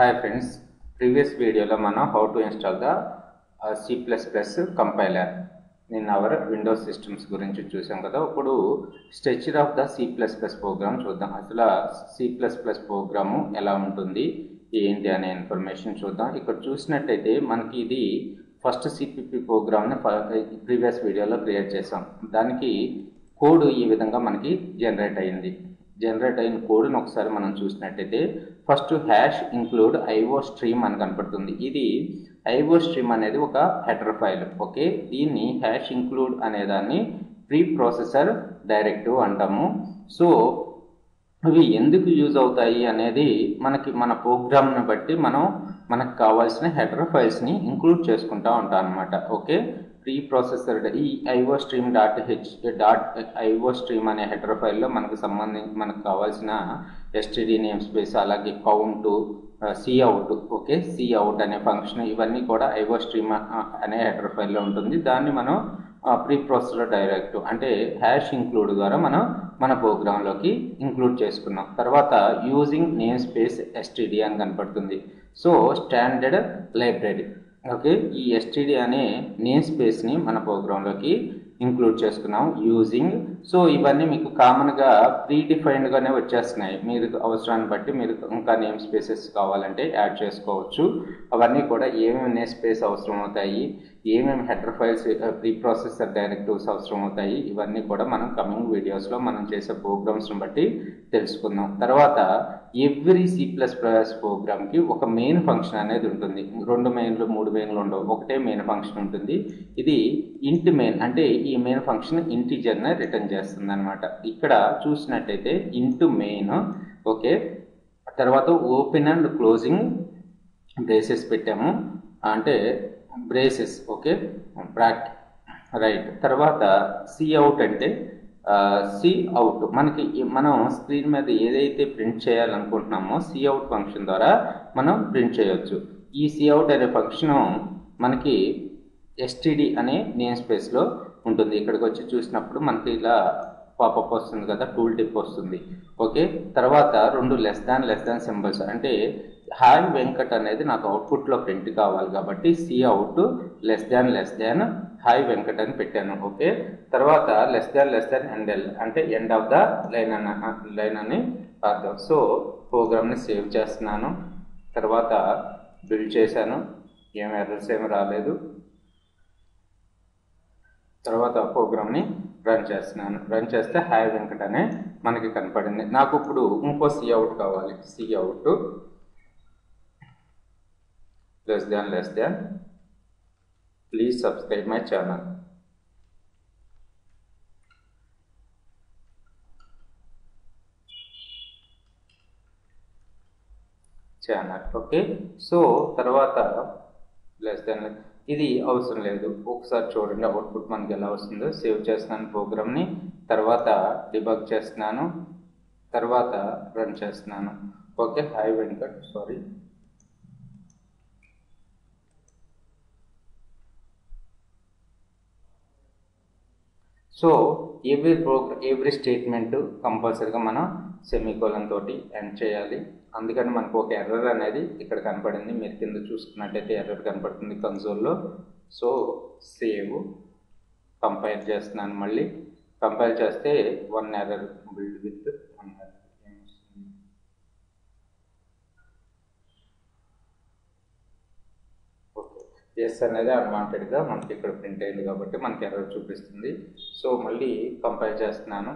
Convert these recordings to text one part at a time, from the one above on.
Hi friends, previous video lo mana how to install the C++ compiler in our Windows systems gurinchi chusam kada. Ippudu structure of the C++ program chuddam. Asala C++ program ela untundi enti ane information chuddam. Ikkada chusinattaithe manaki idi first CPP program ni previous video lo create chesam. Daniki code ee vidhanga manaki generate ayindi. Generate అయిన కోడ్ని ఒకసారి మనం చూసినట్టయితే first hash include IO stream అని కనపడుతుంది. ఇది IO stream అనేది ఒక హెడర్ ఫైల్. ఓకే, దీన్ని హ్యాష్ ఇంక్లూడ్ అనేదాన్ని ప్రీ ప్రాసెసర్ డైరెక్టివ్ అంటాము. సో అవి ఎందుకు యూజ్ అవుతాయి అనేది మన ప్రోగ్రామ్ని బట్టి మనకు కావాల్సిన హెడర్ ఫైల్స్ని ఇంక్లూడ్ చేసుకుంటూ ఉంటాం అన్నమాట. ఓకే, ప్రీ ప్రాసెసర్ ఈ ఐఓ స్ట్రీమ్ ఐఓ స్ట్రీమ్ అనే హెడర్ ఫైల్లో మనకు కావాల్సిన ఎస్టీడీ నేమ్ స్పేస్, అలాగే కౌంటు, సిఅవుట్, ఓకే, సిఅవుట్ అనే ఫంక్షన్, ఇవన్నీ కూడా ఐఓ స్ట్రీమ్ అనే హెడర్ ఫైల్లో ఉంటుంది. దాన్ని మనం ప్రీ ప్రాసెసర్ డైరెక్టివ్ అంటే హ్యాష్ ఇంక్లూడ్ ద్వారా మన ప్రోగ్రాంలోకి ఇంక్లూడ్ చేసుకున్నాం. తర్వాత యూజింగ్ నేమ్ స్పేస్ ఎస్టీడీ అని కనపడుతుంది. సో స్టాండర్డ్ లైబ్రరీ, ఓకే, ఈ ఎస్టీడీ అనే నేమ్ స్పేస్ని మన ప్రోగ్రాంలోకి ఇంక్లూడ్ చేసుకున్నాం యూజింగ్. సో ఇవన్నీ మీకు కామన్గా ప్రీ డిఫైన్డ్గానే వచ్చేస్తున్నాయి. మీరు అవసరాన్ని బట్టి మీరు ఇంకా నేమ్ స్పేసెస్ కావాలంటే యాడ్ చేసుకోవచ్చు. అవన్నీ కూడా ఏమేమి నేమ్ స్పేస్ అవసరం అవుతాయి, ఏమేమి header files pre processor directives అవసరం అవుతాయి, ఇవన్నీ కూడా మనం కమింగ్ వీడియోస్లో మనం చేసే ప్రోగ్రామ్స్ని బట్టి తెలుసుకుందాం. తర్వాత ఎవ్రీ C++ ప్రోగ్రామ్కి ఒక మెయిన్ ఫంక్షన్ అనేది ఉంటుంది. 2 మెయిన్లు 3 మెయిన్లు ఉండవు, ఒకటే మెయిన్ ఫంక్షన్ ఉంటుంది. ఇది ఇంట్ మెయిన్ అంటే ఈ మెయిన్ ఫంక్షన్ ఇంటిజర్ని రిటర్న్ చేస్తుంది అనమాట. ఇక్కడ చూసినట్టయితే ఇంట్ మెయిన్, ఓకే, తర్వాత ఓపెన్ అండ్ క్లోజింగ్ బ్రేసెస్ పెట్టాము, అంటే బ్రేసెస్, ఓకే, బ్రాకెట్, రైట్. తర్వాత సిఅవుట్ అంటే సిఅవుట్ మనం స్క్రీన్ మీద ఏదైతే ప్రింట్ చేయాలనుకుంటున్నామో సిఅవుట్ ఫంక్షన్ ద్వారా మనం ప్రింట్ చేయొచ్చు. ఈ సిఅవుట్ అనే ఫంక్షన్ మనకి ఎస్టీడీ అనే నేమ్ స్పేస్లో ఉంటుంది. ఇక్కడికి వచ్చి చూసినప్పుడు మనకి ఇలా పాపప్ వస్తుంది కదా, టూల్ టిప్ వస్తుంది. ఓకే, తర్వాత 2 లెస్ దాన్ సింబల్స్, అంటే హాయ్ వెంకట్ అనేది నాకు అవుట్పుట్లో ప్రింట్ కావాలి కాబట్టి cout less than hi Venkat అని పెట్టాను. ఓకే, తర్వాత లెస్ దాన్ ఎండ్ఎల్ అంటే ఎండ్ ఆఫ్ ద లైన్ అని అర్థం. సో ప్రోగ్రామ్ని సేవ్ చేస్తున్నాను, తర్వాత బిల్డ్ చేశాను, ఏం ఎర్రర్స్ ఏమి రాలేదు. తర్వాత ప్రోగ్రామ్ని రన్ చేస్తున్నాను. రన్ చేస్తే హాయ్ వెంకట్ అనే మనకి కనపడింది. నాకు ఇప్పుడు ఇంకో సిఅవుట్ కావాలి. Cout less than please subscribe my channel. Okay, so తర్వాత లెస్ దాన్ ఇది అవసరం లేదు. ఒకసారి చూడండి అవుట్పుట్ మనకి ఎలా వస్తుందో. సేవ్ చేస్తున్నాను ప్రోగ్రామ్ని, తర్వాత డిబగ్ చేస్తున్నాను, తర్వాత రన్ చేస్తున్నాను. Okay, hi Venkat, sorry. So every statement కంపల్సరీగా మనం సెమీకోలన్ తోటి ఎండ్ చేయాలి. అందుకని మనకు ఒక ఎర్రర్ అనేది ఇక్కడ కనపడింది. మీరు కింద చూసుకున్నట్టయితే ఎర్రర్ కనపడుతుంది కన్సోల్లో. సో సేవ్, కంపైల్ చేస్తున్నాను. మళ్ళీ కంపైల్ చేస్తే 1 ఎర్రర్, బిల్డ్ విత్ 1 ఎర్రర్ ఏమొస్తుంది. ఓకే, ఎస్ అనేది అన్వాంటెడ్గా మనకి ఇక్కడ ప్రింట్ అయింది కాబట్టి మనకి ఎర్రర్ చూపిస్తుంది. సో మళ్ళీ కంపైల్ చేస్తున్నాను,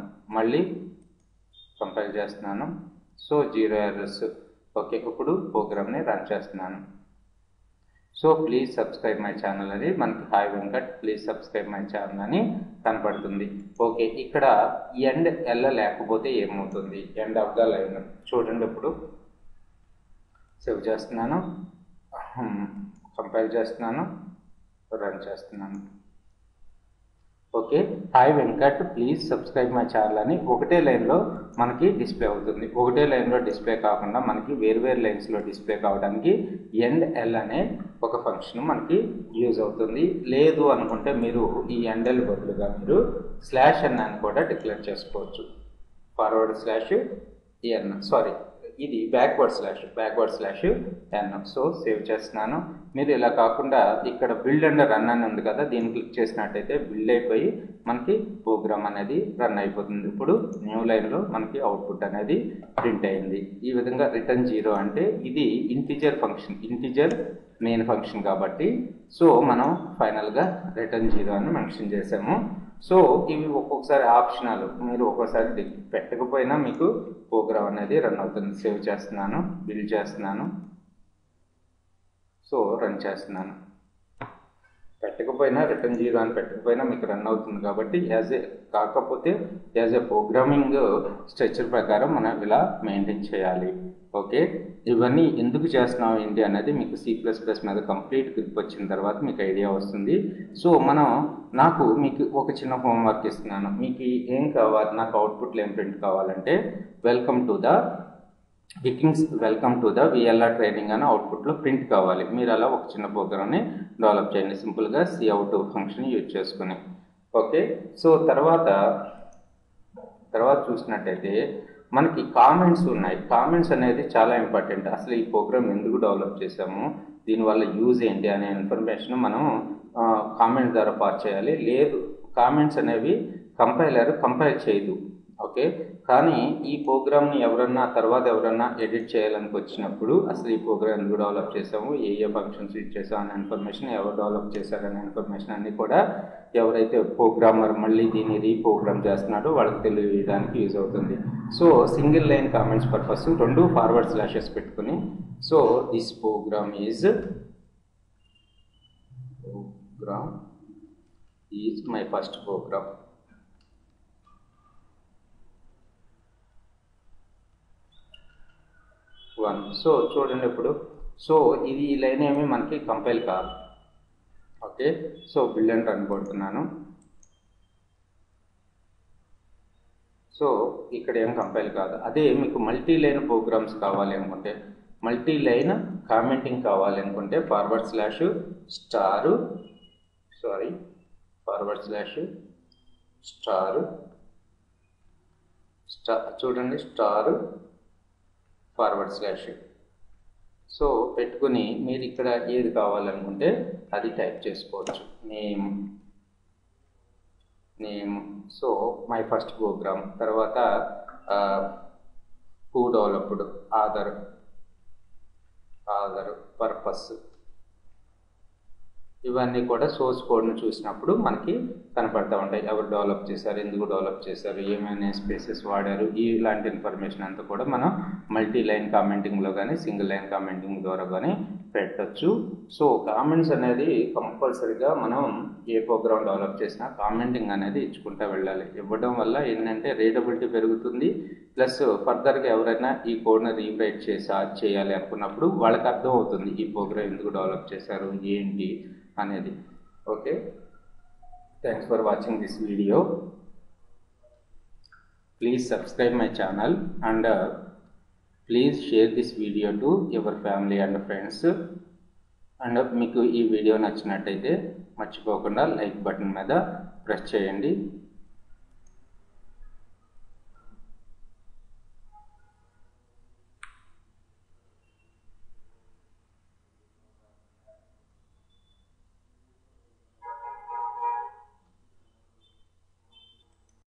సో 0 ఎర్రర్స్. ఓకే, ఇప్పుడు ప్రోగ్రామ్ని రన్ చేస్తున్నాను. So please subscribe my channel అని మనకి hi Venkat please subscribe my channel అని కనపడుతుంది. ఓకే, ఇక్కడ ఎండ్ ఎల్ లేకపోతే ఏమవుతుంది, ఎండ్ ఆఫ్ ద లైన్ చూడండి. ఇప్పుడు సేవ్ చేస్తున్నాను, కంపైల్ చేస్తున్నాను, రన్ చేస్తున్నాను. Okay, hi Venkat please subscribe my channel అని ఒకటే లైన్లో మనకి డిస్ప్లే అవుతుంది. ఒకటే లైన్లో డిస్ప్లే కాకుండా మనకి వేరు లైన్స్లో డిస్ప్లే కావడానికి ఎండ్ ఎల్ అనే ఒక ఫంక్షన్ మనకి యూజ్ అవుతుంది. లేదు అనుకుంటే మీరు ఈ ఎండ్ ఎల్ బదులుగా మీరు /n అని కూడా డిక్లేర్ చేసుకోవచ్చు. /n, సారీ, ఇది backward slash n. So save చేస్తున్నాను. మీరు ఇలా కాకుండా ఇక్కడ బిల్డ్ అండ్ రన్ అని ఉంది కదా, దీన్ని క్లిక్ చేసినట్టయితే బిల్డ్ అయిపోయి మనకి ప్రోగ్రామ్ అనేది రన్ అయిపోతుంది. ఇప్పుడు న్యూ లైన్లో మనకి అవుట్పుట్ అనేది ప్రింట్ అయింది. ఈ విధంగా రిటర్న్ 0 అంటే ఇది integer function, integer main function కాబట్టి సో మనం ఫైనల్గా రిటర్న్ 0 అని మెన్షన్ చేసాము. సో ఇవి ఒక్కొక్కసారి ఆప్షనల్, మీరు ఒక్కోసారి పెట్టకపోయినా మీకు ప్రోగ్రామ్ అనేది రన్ అవుతుంది. సేవ్ చేస్తున్నాను, బిల్డ్ చేస్తున్నాను, సో రన్ చేస్తున్నాను. పెట్టకపోయినా రిటర్న్ 0 అని పెట్టకపోయినా మీకు రన్ అవుతుంది కాబట్టి కాకపోతే యాజ్ ఏ ప్రోగ్రామింగ్ స్ట్రక్చర్ ప్రకారం మనం ఇలా మెయింటైన్ చేయాలి. ఓకే, ఇవన్నీ ఎందుకు చేస్తున్నాం ఏంటి అనేది మీకు C++ మీద కంప్లీట్ గ్రిప్ వచ్చిన తర్వాత మీకు ఐడియా వస్తుంది. సో మీకు ఒక చిన్న హోంవర్క్ ఇస్తున్నాను. మీకు ఏం కావాలి, నాకు అవుట్పుట్లో ఏం ప్రింట్ కావాలంటే welcome to the VLR training అని అవుట్పుట్లో ప్రింట్ కావాలి. మీరు అలా ఒక చిన్న ప్రోగ్రామ్ని డెవలప్ చేయండి సింపుల్గా cout ఫంక్షన్ యూజ్ చేసుకుని. ఓకే, సో తర్వాత చూసినట్టయితే మనకి కామెంట్స్ ఉన్నాయి. కామెంట్స్ అనేది చాలా ఇంపార్టెంట్. అసలు ఈ ప్రోగ్రామ్ ఎందుకు డెవలప్ చేసాము, దీనివల్ల యూజ్ ఏంటి అనే ఇన్ఫర్మేషన్ మనం కామెంట్ ద్వారా పాస్ చేయాలి. లేదు, కామెంట్స్ అనేవి కంపైల్ చేయదు. ఓకే, కానీ ఈ ప్రోగ్రామ్ని ఎవరన్నా ఎడిట్ చేయాలని వచ్చినప్పుడు అసలు ఈ ప్రోగ్రామ్ ఎందుకు డెవలప్ చేసాము, ఏ ఫంక్షన్స్ యూజ్ చేసాము అనే ఇన్ఫర్మేషన్, ఎవరు డెవలప్ చేశారనే ఇన్ఫర్మేషన్ అన్నీ కూడా ఎవరైతే ప్రోగ్రామర్ మళ్ళీ దీన్ని రీప్రోగ్రామ్ చేస్తున్నాడో వాళ్ళకి తెలియడానికి యూజ్ అవుతుంది. So single line comments purpose 2 forward slashes పెట్టుకుని, so this program is my first program. So చూడండి ఇప్పుడు, సో ఇది ఈ లైన్ ఏమి మనకి కంపైల్ కాదు. Okay, so build and run కొడుతున్నాను. సో ఇక్కడ ఏం కంపైల్ కాదు. అదే మీకు మల్టీ లైన్ ప్రోగ్రామ్స్ కావాలి అనుకుంటే, మల్టీ లైన్ కామెంటింగ్ కావాలి అనుకుంటే ఫార్వర్డ్ స్లాష్ చూడండి ఫార్వర్డ్ స్లాష్ సో పెట్టుకుని మీరు ఇక్కడ ఏది కావాలనుకుంటే అది టైప్ చేసుకోవచ్చు. Name so my first program, తర్వాత హూ డెవలప్డ్, ఆధార్ పర్పస్, ఇవన్నీ కూడా సోర్స్ కోడ్ను చూసినప్పుడు మనకి కనపడతా ఉంటాయి. ఎవరు డెవలప్ చేశారు, ఎందుకు డెవలప్ చేశారు, ఏమైనా స్పేసెస్ వాడారు, ఇలాంటి ఇన్ఫర్మేషన్ అంతా కూడా మనం మల్టీ లైన్ కామెంటింగ్లో కానీ సింగిల్ లైన్ కామెంటింగ్ ద్వారా కానీ పెట్టచ్చు. సో కామెంట్స్ అనేది కంపల్సరీగా మనం ఏ ప్రోగ్రామ్ డెవలప్ చేసినా కామెంటింగ్ అనేది ఇచ్చుకుంటూ వెళ్ళాలి. ఇవ్వడం వల్ల ఏంటంటే రీడబిలిటీ పెరుగుతుంది, ప్లస్ ఫర్దర్గా ఎవరైనా ఈ కోడ్ని రీరైట్ చేయాలి అనుకున్నప్పుడు వాళ్ళకి అర్థం అవుతుంది ఈ ప్రోగ్రామ్ ఎందుకు డెవలప్ చేశారు ఏంటి అనేది. Okay, thanks for watching this video. Please subscribe my channel and please share this video to your family and friends. And మీకు ఈ వీడియో నచ్చినట్టయితే మర్చిపోకుండా లైక్ బటన్ మీద ప్రెస్ చేయండి.